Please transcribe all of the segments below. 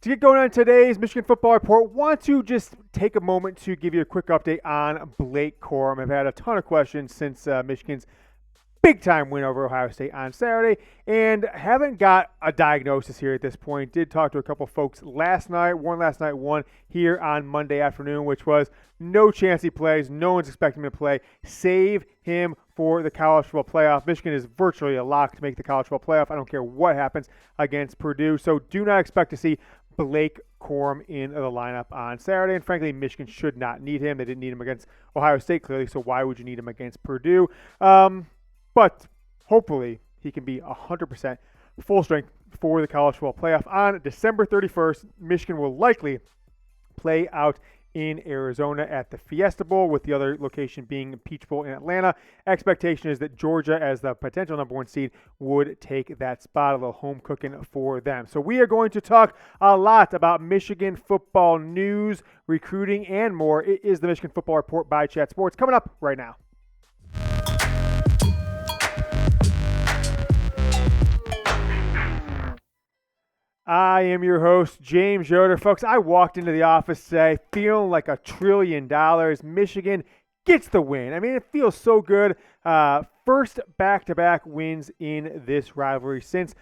To get going on today's Michigan Football Report, want to just take a moment to give you a quick update on Blake Corum. I've had a ton of questions since Michigan's big-time win over Ohio State on Saturday, and haven't got a diagnosis here at this point. Did talk to a couple folks last night, one here on Monday afternoon, which was no chance he plays. No one's expecting him to play. Save him for the college football playoff. Michigan is virtually a lock to make the college football playoff. I don't care what happens against Purdue, so do not expect to see Blake Corum in the lineup on Saturday, and frankly, Michigan should not need him. They didn't need him against Ohio State, clearly, so why would you need him against Purdue? But hopefully he can be 100% full strength for the college football playoff. On December 31st, Michigan will likely play out in Arizona at the Fiesta Bowl, with the other location being Peach Bowl in Atlanta. Expectation is that Georgia, as the potential number one seed, would take that spot. A little home cooking for them. So we are going to talk a lot about Michigan football news, recruiting, and more. It is the Michigan Football Report by Chat Sports, coming up right now. I am your host, James Yoder. Folks, I walked into the office today feeling like $1 trillion. Michigan gets the win. I mean, it feels so good. First back-to-back wins in this rivalry since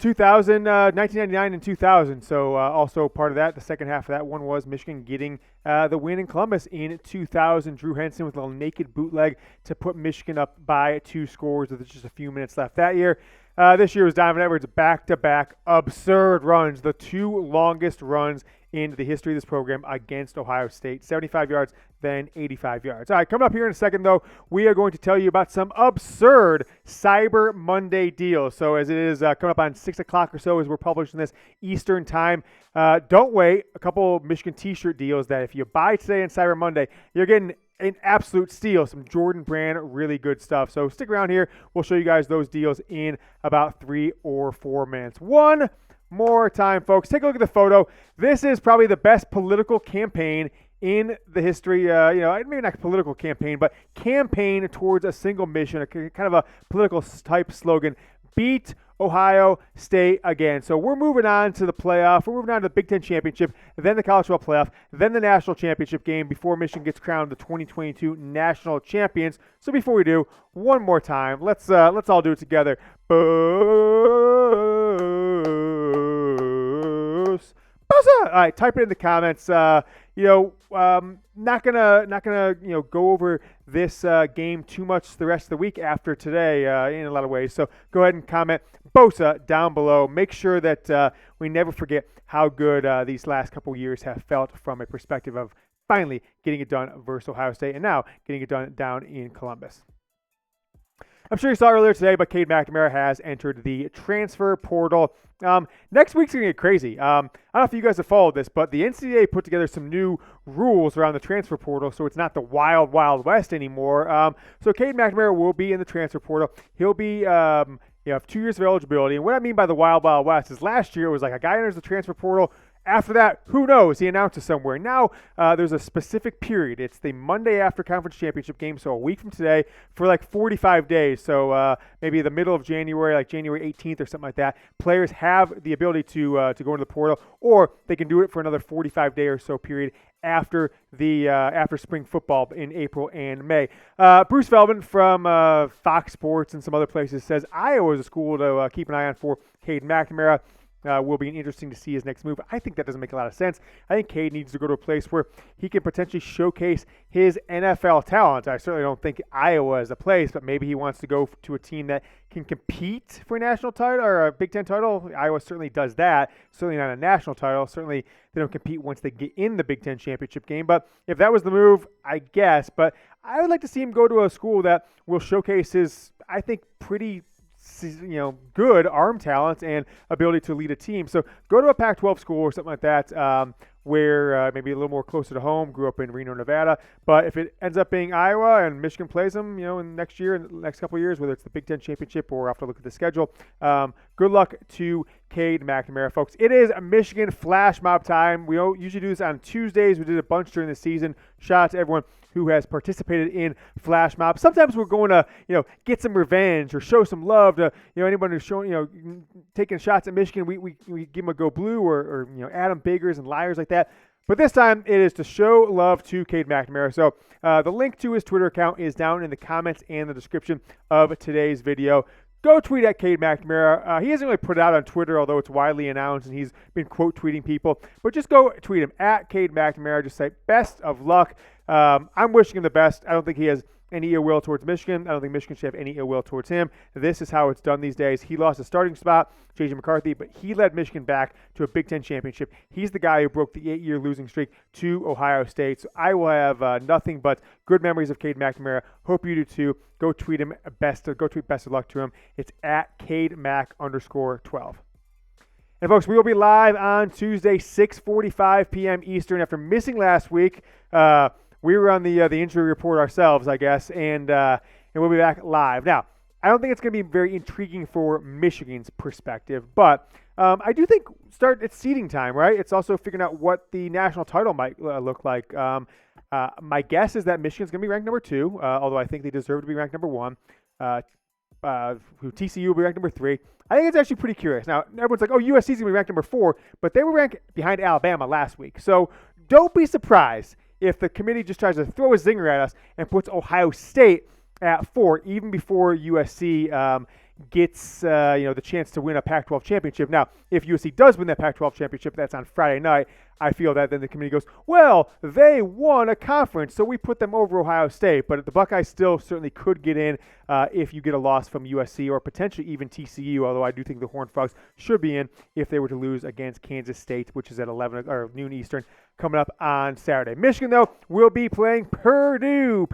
1999 and 2000. So also part of that, the second half of that one was Michigan getting the win in Columbus in 2000. Drew Henson with a little naked bootleg to put Michigan up by 2 scores with just a few minutes left that year. This year was Donovan Edwards' back-to-back absurd runs, the 2 longest runs in the history of this program against Ohio State. 75 yards, then 85 yards. All right, coming up here in a second, though, we are going to tell you about some absurd Cyber Monday deals. So as it is coming up on 6 o'clock or so as we're publishing this Eastern time, don't wait. A couple Michigan t-shirt deals that if you buy today on Cyber Monday, you're getting an absolute steal, some Jordan brand, really good stuff. So stick around here. We'll show you guys those deals in about 3 or 4 minutes. One more time, folks. Take a look at the photo. This is probably the best political campaign in the history, maybe not political campaign, but campaign towards a single mission, a kind of a political type slogan. Beat Ohio State again. So we're moving on to the playoff. We're moving on to the Big Ten Championship, then the College Football Playoff, then the National Championship game before Michigan gets crowned the 2022 National Champions. So before we do, one more time, let's all do it together. Boos. All right, type it in the comments. Not gonna go over this game too much the rest of the week after today in a lot of ways. So go ahead and comment Bosa down below. Make sure that we never forget how good these last couple years have felt from a perspective of finally getting it done versus Ohio State and now getting it done down in Columbus. I'm sure you saw earlier today, but Cade McNamara has entered the transfer portal. Next week's going to get crazy. I don't know if you guys have followed this, but the NCAA put together some new rules around the transfer portal, so it's not the wild, wild west anymore. So Cade McNamara will be in the transfer portal. He'll be have 2 years of eligibility. And what I mean by the wild, wild west is last year it was like a guy enters the transfer portal. After that, who knows? He announces somewhere. Now, there's a specific period. It's the Monday after conference championship game, so a week from today, for like 45 days. So maybe the middle of January, like January 18th or something like that. Players have the ability to go into the portal, or they can do it for another 45-day or so period after spring football in April and May. Bruce Feldman from Fox Sports and some other places says Iowa is a school to keep an eye on for Cade McNamara. Will be interesting to see his next move. I think that doesn't make a lot of sense. I think Cade needs to go to a place where he can potentially showcase his NFL talent. I certainly don't think Iowa is a place, but maybe he wants to go to a team that can compete for a national title or a Big Ten title. Iowa certainly does that. Certainly not a national title. Certainly they don't compete once they get in the Big Ten championship game. But if that was the move, I guess. But I would like to see him go to a school that will showcase his, I think, pretty good arm talent and ability to lead a team. So go to a Pac-12 school or something like that where maybe a little more closer to home, grew up in Reno, Nevada. But if it ends up being Iowa and Michigan plays them, in next year, in the next couple of years, whether it's the Big Ten Championship or have to look at the schedule, good luck to Cade McNamara, folks. It is a Michigan flash mob time. We usually do this on Tuesdays. We did a bunch during the season. Shout out to everyone who has participated in flash mobs. Sometimes we're going to, get some revenge or show some love to, anyone who's showing, taking shots at Michigan. We give them a go blue or Adam Biggers and liars like that. But this time it is to show love to Cade McNamara. So the link to his Twitter account is down in the comments and the description of today's video. Go tweet at Cade McNamara. He hasn't really put it out on Twitter, although it's widely announced, and he's been quote tweeting people. But just go tweet him at Cade McNamara. Just say best of luck. I'm wishing him the best. I don't think he has any ill will towards Michigan. I don't think Michigan should have any ill will towards him. This is how it's done these days. He lost a starting spot, J.J. McCarthy, but he led Michigan back to a Big Ten championship. He's the guy who broke the 8-year losing streak to Ohio State. So I will have nothing but good memories of Cade McNamara. Hope you do too. Go tweet him best of luck to him. It's at CadeMac_12. And folks, we will be live on Tuesday, 6:45 p.m. Eastern. After missing last week, we were on the injury report ourselves, I guess, and we'll be back live. Now, I don't think it's going to be very intriguing for Michigan's perspective, but I do think it's seeding time, right? It's also figuring out what the national title might look like. My guess is that Michigan's going to be ranked number 2, although I think they deserve to be ranked number 1. TCU will be ranked number 3. I think it's actually pretty curious. Now, everyone's like, USC's going to be ranked number 4, but they were ranked behind Alabama last week. So don't be surprised if the committee just tries to throw a zinger at us and puts Ohio State at 4, even before USC gets the chance to win a Pac-12 championship. Now, if USC does win that Pac-12 championship, that's on Friday night. I feel that then the committee goes, well, they won a conference, so we put them over Ohio State. But the Buckeyes still certainly could get in if you get a loss from USC or potentially even TCU, although I do think the Horned Frogs should be in if they were to lose against Kansas State, which is at 11 or noon Eastern, coming up on Saturday. Michigan, though, will be playing Purdue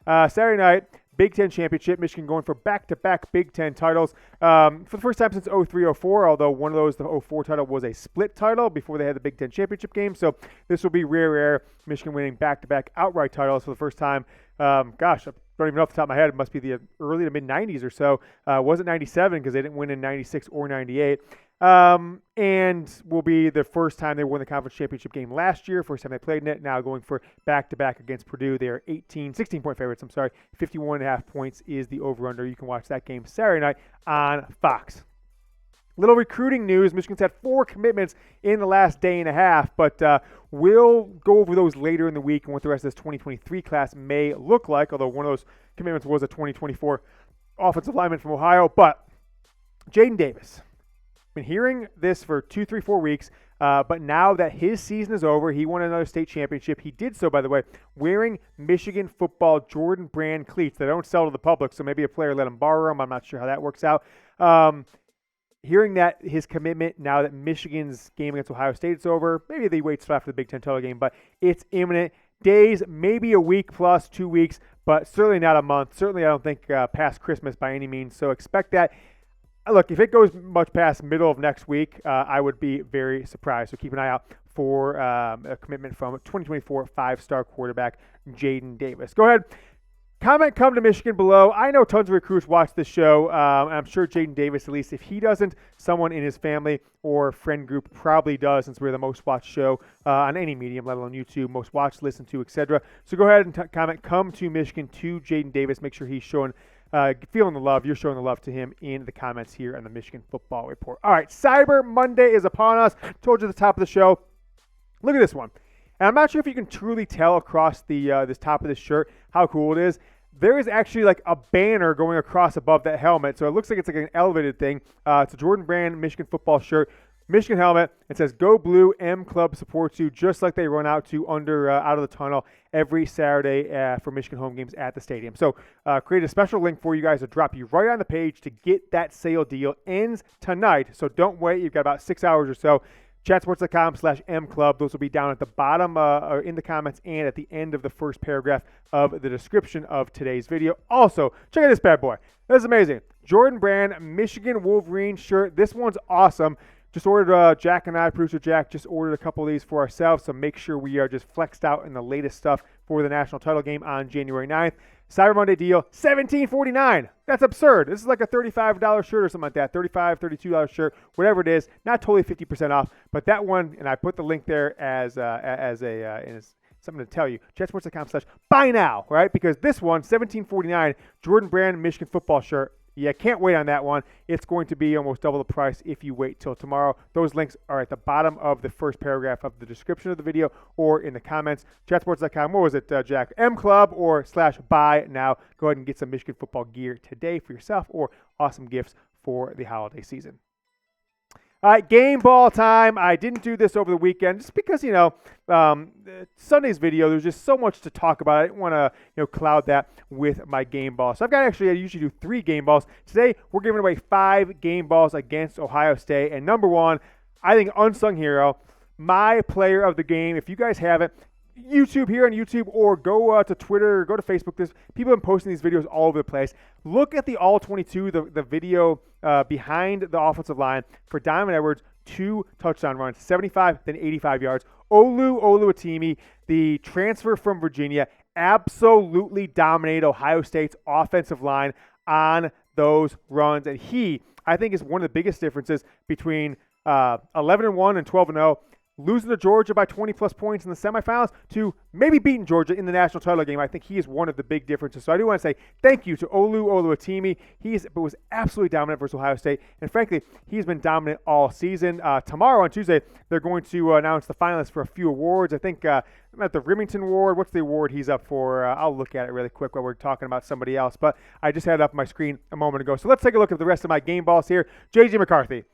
Saturday night. Big Ten championship. Michigan going for back-to-back Big Ten titles for the first time since 03-04, although one of those, the 04 title, was a split title before they had the Big Ten championship game. So this will be rare. Michigan winning back-to-back outright titles for the first time. I don't even know off the top of my head. It must be the early to mid-90s or so. It wasn't 97 because they didn't win in 96 or 98. And will be the first time they won the conference championship game last year, first time they played in it. Now going for back-to-back against Purdue. They are 16-point favorites. 51.5 points is the over-under. You can watch that game Saturday night on Fox. Little recruiting news. Michigan's had 4 commitments in the last day and a half, but we'll go over those later in the week and what the rest of this 2023 class may look like, although one of those commitments was a 2024 offensive lineman from Ohio. But Jadyn Davis. Been hearing this for 2, 3, 4 weeks, but now that his season is over, he won another state championship. He did so, by the way, wearing Michigan football Jordan brand cleats. They don't sell to the public, so maybe a player let him borrow them. I'm not sure how that works out. Hearing that his commitment, now that Michigan's game against Ohio State is over, maybe they wait till after the Big Ten title game, but it's imminent. Days, maybe a week plus 2 weeks, but certainly not a month. Certainly I don't think past Christmas by any means, so expect that. Look, if it goes much past middle of next week, I would be very surprised. So keep an eye out for a commitment from 2024 5-star quarterback Jadyn Davis. Go ahead. Comment come to Michigan below. I know tons of recruits watch this show. I'm sure Jadyn Davis, at least if he doesn't, someone in his family or friend group probably does, since we're the most watched show on any medium, let alone YouTube, most watched, listened to, etc. So go ahead and comment come to Michigan to Jadyn Davis. Make sure he's showing feeling the love. You're showing the love to him in the comments here on the Michigan Football Report. All right, Cyber Monday is upon us. Told you at the top of the show. Look at this one. And I'm not sure if you can truly tell across the this top of this shirt how cool it is. There is actually like a banner going across above that helmet. So it looks like it's like an elevated thing. It's a Jordan brand Michigan football shirt. Michigan helmet. It says "Go Blue, M Club supports you," just like they run out to out of the tunnel every Saturday for Michigan home games at the stadium. So create a special link for you guys to drop you right on the page to get that sale deal. Ends tonight, so don't wait. You've got about 6 hours or so. Chatsports.com/mclub. Those will be down at the bottom or in the comments and at the end of the first paragraph of the description of today's video. Also, check out this bad boy. This is amazing. Jordan brand Michigan Wolverines shirt. This one's awesome. just ordered, Jack and I, producer Jack, just ordered a couple of these for ourselves, so make sure we are just flexed out in the latest stuff for the national title game on January 9th. Cyber Monday deal, $17.49. That's absurd. This is like a $35 shirt or something like that, $35, $32 shirt, whatever it is. Not totally 50% off, but that one, and I put the link there as something to tell you, jetsports.com/buy now, right? Because this one, $17.49, Jordan Brand Michigan football shirt. Yeah, can't wait on that one. It's going to be almost double the price if you wait till tomorrow. Those links are at the bottom of the first paragraph of the description of the video or in the comments. Chatsports.com, what was it, Jack? M-Club or /buy now. Go ahead and get some Michigan football gear today for yourself or awesome gifts for the holiday season. All right, game ball time. I didn't do this over the weekend just because, Sunday's video, there's just so much to talk about. I didn't want to, cloud that with my game ball. So I usually do 3 game balls. Today, we're giving away 5 game balls against Ohio State. And number 1, I think unsung hero, my player of the game. If you guys haven't, YouTube here on YouTube, or go to Twitter, or go to Facebook. There's people have been posting these videos all over the place. Look at the All 22, the video behind the offensive line for Donovan Edwards, 2 touchdown runs, 75, then 85 yards. Oluwatimi, the transfer from Virginia, absolutely dominated Ohio State's offensive line on those runs, and he, I think, is one of the biggest differences between 11-1 and 12-0. Losing to Georgia by 20-plus points in the semifinals to maybe beating Georgia in the national title game. I think he is one of the big differences. So I do want to say thank you to Oluwatimi. He was absolutely dominant versus Ohio State. And frankly, he's been dominant all season. Tomorrow on Tuesday, they're going to announce the finalists for a few awards. I think at the Remington Award. What's the award he's up for? I'll look at it really quick while we're talking about somebody else. But I just had it up on my screen a moment ago. So let's take a look at the rest of my game balls here. J.J. McCarthy.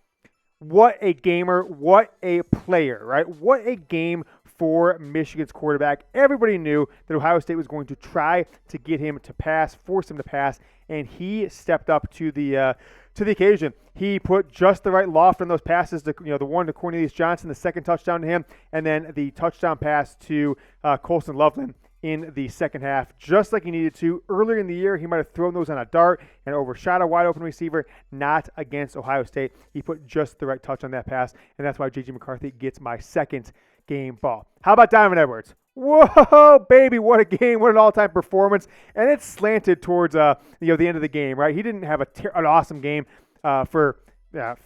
What a gamer, what a player, right? What a game for Michigan's quarterback. Everybody knew that Ohio State was going to try to get him to pass, force him to pass, and he stepped up to the occasion. He put just the right loft on those passes, the one to Cornelius Johnson, the second touchdown to him, and then the touchdown pass to Colston Loveland in the second half, just like he needed to. Earlier in the year, he might have thrown those on a dart and overshot a wide-open receiver, not against Ohio State. He put just the right touch on that pass, and that's why J.J. McCarthy gets my second game ball. How about Donovan Edwards? Whoa, baby, what a game, what an all-time performance, and it's slanted towards the end of the game, right? He didn't have an awesome game for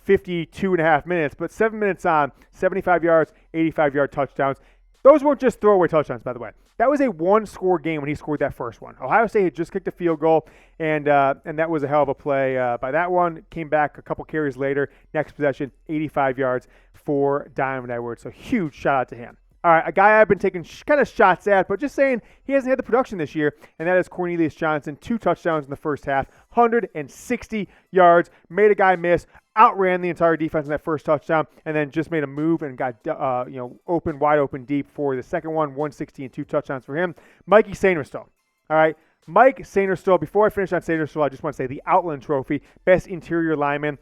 52 and a half minutes, but 7 minutes on, 75 yards, 85-yard touchdowns. Those weren't just throwaway touchdowns, by the way. That was a one-score game when he scored that first one. Ohio State had just kicked a field goal, and that was a hell of a play by that one. Came back a couple carries later. Next possession, 85 yards for Donovan Edwards. So huge shout-out to him. All right, a guy I've been taking kind of shots at, but just saying he hasn't had the production this year, and that is Cornelius Johnson. 2 touchdowns in the first half, 160 yards, made a guy miss, outran the entire defense in that first touchdown, and then just made a move and got wide open deep for the second one, 160 and 2 touchdowns for him. Mikey Sainristil. All right. Mike Sainristil, before I finish on Sainristil, I just want to say the Outland Trophy, best interior lineman,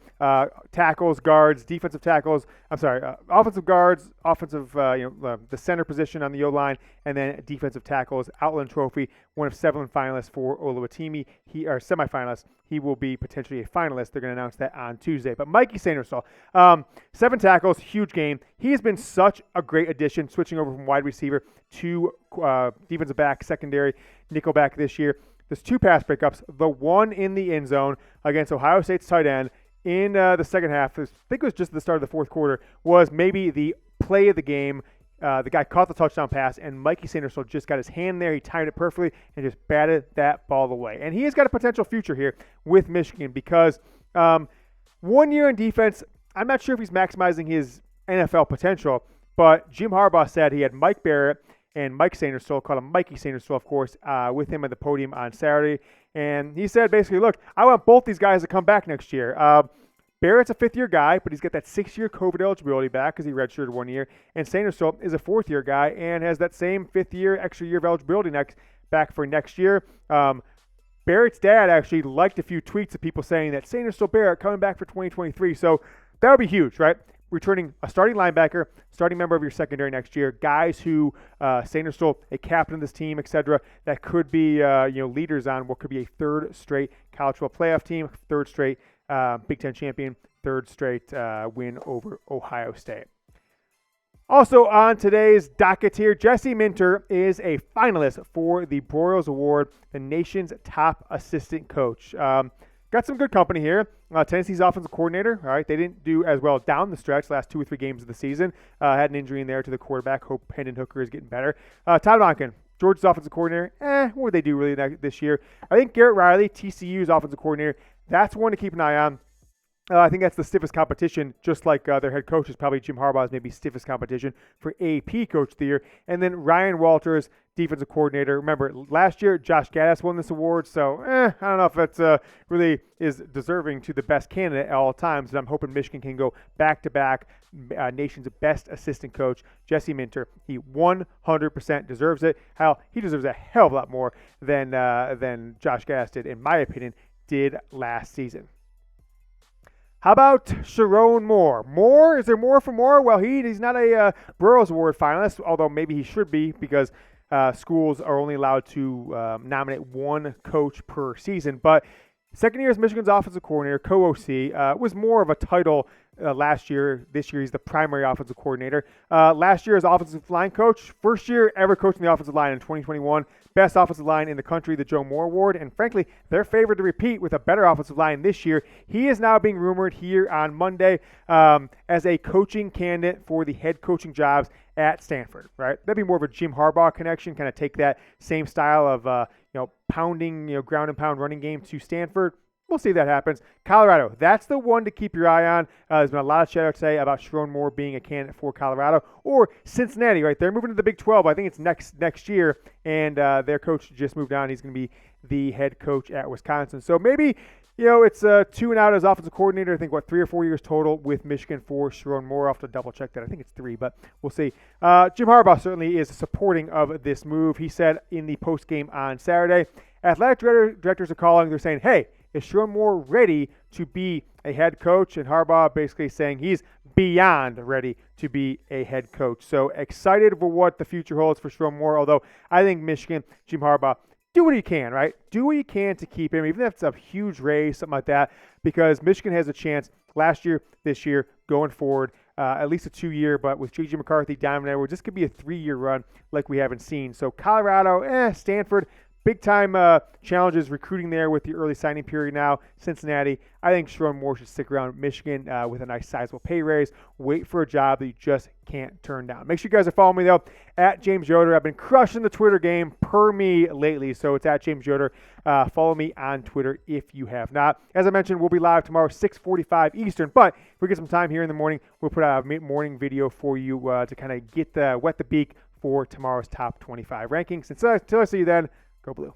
tackles, guards, defensive tackles, offensive guards, the center position on the O-line, and then defensive tackles, Outland Trophy, one of 7 finalists for Oluwatimi. Semifinalists. He will be potentially a finalist. They're going to announce that on Tuesday. But Mikey Sainristil, 7 tackles, huge game. He has been such a great addition, switching over from wide receiver to defensive back, secondary, nickel back this year. There's 2 pass pickups, the one in the end zone against Ohio State's tight end in the second half. I think it was just the start of the fourth quarter, was maybe the play of the game. The guy caught the touchdown pass, and Mikey Sainristil just got his hand there. He timed it perfectly and just batted that ball away. And he has got a potential future here with Michigan because 1 year in defense, I'm not sure if he's maximizing his NFL potential, but Jim Harbaugh said he had Mike Barrett and Mike Sainristil, called him Mikey Sainristil, of course, with him at the podium on Saturday. And he said basically, look, I want both these guys to come back next year. Barrett's a 5th-year guy, but he's got that 6-year COVID eligibility back because he redshirted 1 year. And Sainristil is a 4th-year guy and has that same 5th-year, extra year of eligibility back for next year. Barrett's dad actually liked a few tweets of people saying that Sainristil Barrett coming back for 2023. So that would be huge, right? Returning a starting linebacker, starting member of your secondary next year, guys who Sainristil, a captain of this team, etc., that could be leaders on what could be a 3rd straight college football playoff team, 3rd straight Big Ten champion, third straight win over Ohio State. Also on today's docket here, Jesse Minter is a finalist for the Broyles Award, the nation's top assistant coach. Got some good company here. Tennessee's offensive coordinator, all right, they didn't do as well down the stretch last 2 or 3 games of the season. Had an injury in there to the quarterback. Hope Hendon Hooker is getting better. Todd Monken, Georgia's offensive coordinator. What would they do really this year? I think Garrett Riley, TCU's offensive coordinator, that's one to keep an eye on. I think that's the stiffest competition, just like their head coach is probably Jim Harbaugh's maybe stiffest competition for AP Coach of the Year. And then Ryan Walters, defensive coordinator. Remember, last year, Josh Gaddis won this award, so I don't know if that's really is deserving to the best candidate at all times. And I'm hoping Michigan can go back-to-back nation's best assistant coach, Jesse Minter. He 100% deserves it. Hell, he deserves a hell of a lot more than Josh Gaddis did, in my opinion, did last season. How about Sherrone Moore? Is there more for Moore? Well, he's not a Broyles Award finalist, although maybe he should be because schools are only allowed to nominate one coach per season. But second year as Michigan's offensive coordinator, co-OC, was more of a title last year. This year, he's the primary offensive coordinator. Last year as offensive line coach, first year ever coaching the offensive line in 2021. Best offensive line in the country, the Joe Moore Award. And frankly, they're favored to repeat with a better offensive line this year. He is now being rumored here on Monday as a coaching candidate for the head coaching jobs at Stanford, right? That'd be more of a Jim Harbaugh connection, kind of take that same style of, pounding, ground and pound running game to Stanford. We'll see if that happens. Colorado, that's the one to keep your eye on. There's been a lot of chatter today about Sherrone Moore being a candidate for Colorado. Or Cincinnati, right? They're moving to the Big 12. I think it's next year. And their coach just moved on. He's going to be the head coach at Wisconsin. So maybe, it's 2 and out as offensive coordinator. I think, 3 or 4 years total with Michigan for Sherrone Moore. I'll have to double check that. I think it's 3, but we'll see. Jim Harbaugh certainly is supporting of this move. He said in the postgame on Saturday, athletic directors are calling. They're saying, hey, is Sherrone Moore ready to be a head coach? And Harbaugh basically saying he's beyond ready to be a head coach. So excited for what the future holds for Sherrone Moore, although I think Michigan, Jim Harbaugh, do what you can, right? Do what you can to keep him, even if it's a huge raise, something like that, because Michigan has a chance last year, this year, going forward, at least a 2-year, but with J.J. McCarthy, Diamond Edwards, this could be a 3-year run like we haven't seen. So Colorado, Stanford, big-time challenges recruiting there with the early signing period now. Cincinnati, I think Sherrone Moore should stick around Michigan with a nice sizable pay raise. Wait for a job that you just can't turn down. Make sure you guys are following me, though, at James Yoder. I've been crushing the Twitter game per me lately, so it's at James Yoder. Follow me on Twitter if you have not. As I mentioned, we'll be live tomorrow, 6:45 Eastern, but if we get some time here in the morning, we'll put out a morning video for you to kind of get wet the beak for tomorrow's top 25 rankings. Until I see you then, go Blue.